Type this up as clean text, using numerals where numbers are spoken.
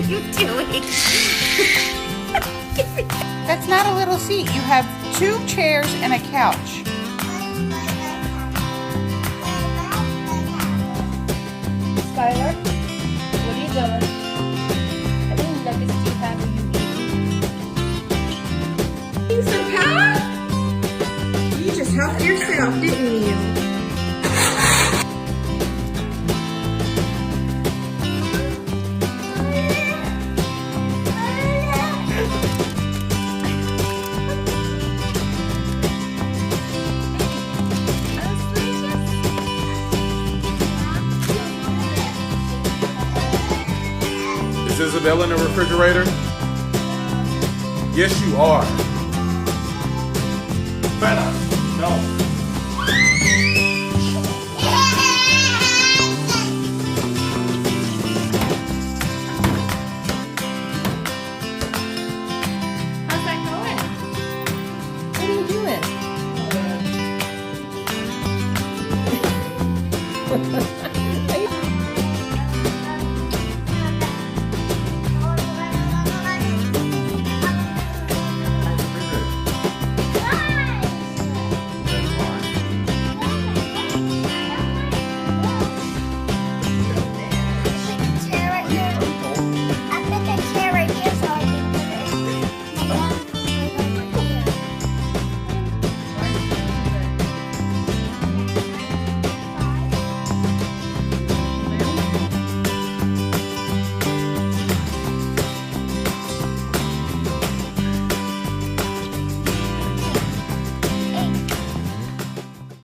you doing? That's not a little seat. You have 2 chairs and a couch. Skylar, what are you doing? I think nuggets do you have when you eat? Some pie? You just helped yourself, didn't you? Is Isabella in the refrigerator? Yes, you are. Feta, no.